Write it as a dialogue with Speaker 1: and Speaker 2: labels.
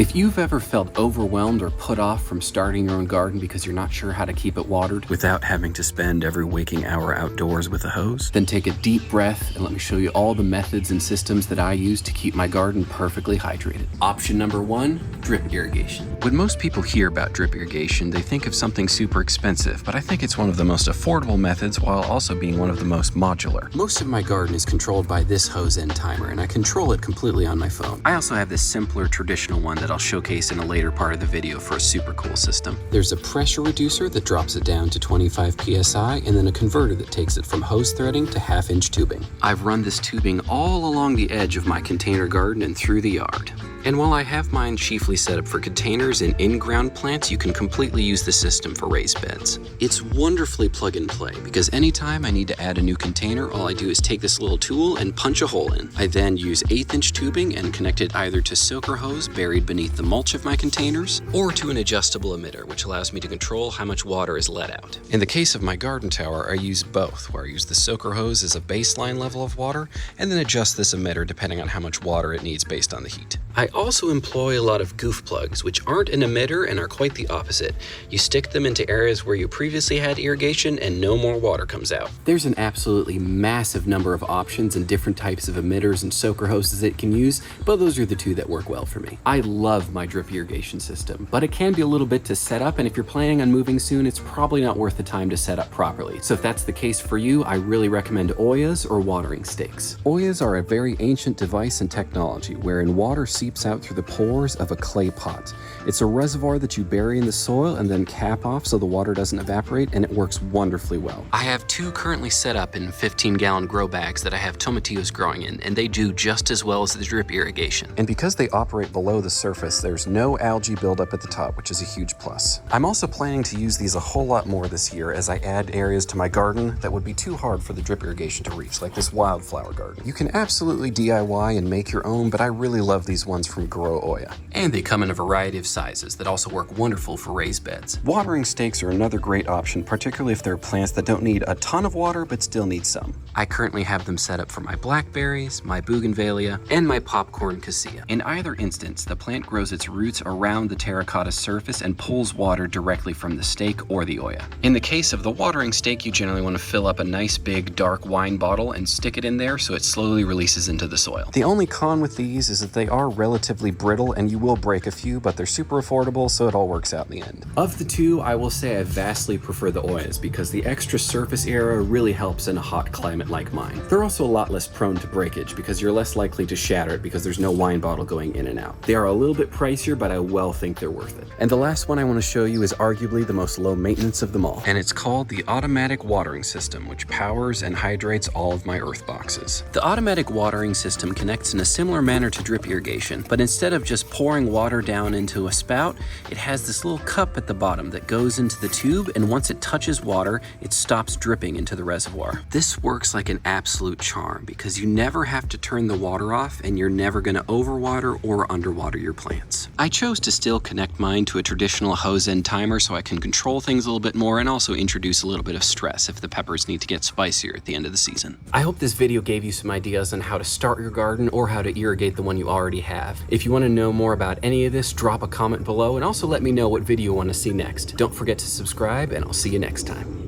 Speaker 1: If you've ever felt overwhelmed or put off from starting your own garden because you're not sure how to keep it watered without having to spend every waking hour outdoors with a hose, then take a deep breath and let me show you all the methods and systems that I use to keep my garden perfectly hydrated. Option number 1, drip irrigation. When most people hear about drip irrigation, they think of something super expensive, but I think it's one of the most affordable methods while also being one of the most modular. Most of my garden is controlled by this hose end timer, and I control it completely on my phone. I also have this simpler traditional one that I'll showcase in a later part of the video for a super cool system. There's a pressure reducer that drops it down to 25 psi, and then a converter that takes it from hose threading to half-inch tubing. I've run this tubing all along the edge of my container garden and through the yard. And while I have mine chiefly set up for containers and in-ground plants, you can completely use the system for raised beds. It's wonderfully plug and play because anytime I need to add a new container, all I do is take this little tool and punch a hole in. I then use 1/8" tubing and connect it either to soaker hose buried beneath the mulch of my containers or to an adjustable emitter, which allows me to control how much water is let out. In the case of my garden tower, I use both, where I use the soaker hose as a baseline level of water and then adjust this emitter depending on how much water it needs based on the heat. I also employ a lot of goof plugs, which aren't an emitter and are quite the opposite. You stick them into areas where you previously had irrigation and no more water comes out. There's an absolutely massive number of options and different types of emitters and soaker hoses that it can use, but those are the two that work well for me. I love my drip irrigation system, but it can be a little bit to set up, and if you're planning on moving soon, it's probably not worth the time to set up properly. So if that's the case for you, I really recommend Oyas or watering stakes. Oyas are a very ancient device and technology wherein water seeps out through the pores of a clay pot. It's a reservoir that you bury in the soil and then cap off so the water doesn't evaporate, and it works wonderfully well. I have two currently set up in 15-gallon grow bags that I have tomatillos growing in, and they do just as well as the drip irrigation. And because they operate below the surface, there's no algae buildup at the top, which is a huge plus. I'm also planning to use these a whole lot more this year as I add areas to my garden that would be too hard for the drip irrigation to reach, like this wildflower garden. You can absolutely DIY and make your own, but I really love these ones from Grow Oya. And they come in a variety of sizes that also work wonderful for raised beds. Watering stakes are another great option, particularly if they're plants that don't need a ton of water but still need some. I currently have them set up for my blackberries, my bougainvillea, and my popcorn cassia. In either instance, the plant grows its roots around the terracotta surface and pulls water directly from the stake or the Oya. In the case of the watering stake, you generally want to fill up a nice big dark wine bottle and stick it in there so it slowly releases into the soil. The only con with these is that they are relatively brittle and you will break a few, but they're super affordable, so it all works out in the end. Of the two, I will say I vastly prefer the Oyas because the extra surface area really helps in a hot climate like mine. They're also a lot less prone to breakage because you're less likely to shatter it because there's no wine bottle going in and out. They are a little bit pricier, but I well think they're worth it. And the last one I want to show you is arguably the most low maintenance of them all, and it's called the automatic watering system, which powers and hydrates all of my earth boxes. The automatic watering system connects in a similar manner to drip irrigation, but instead of just pouring water down into a spout, it has this little cup at the bottom that goes into the tube, and once it touches water, it stops dripping into the reservoir. This works like an absolute charm because you never have to turn the water off and you're never going to overwater or underwater your plants. I chose to still connect mine to a traditional hose end timer so I can control things a little bit more and also introduce a little bit of stress if the peppers need to get spicier at the end of the season. I hope this video gave you some ideas on how to start your garden or how to irrigate the one you already have. If you want to know more about any of this, drop a comment below and also let me know what video you want to see next. Don't forget to subscribe, and I'll see you next time.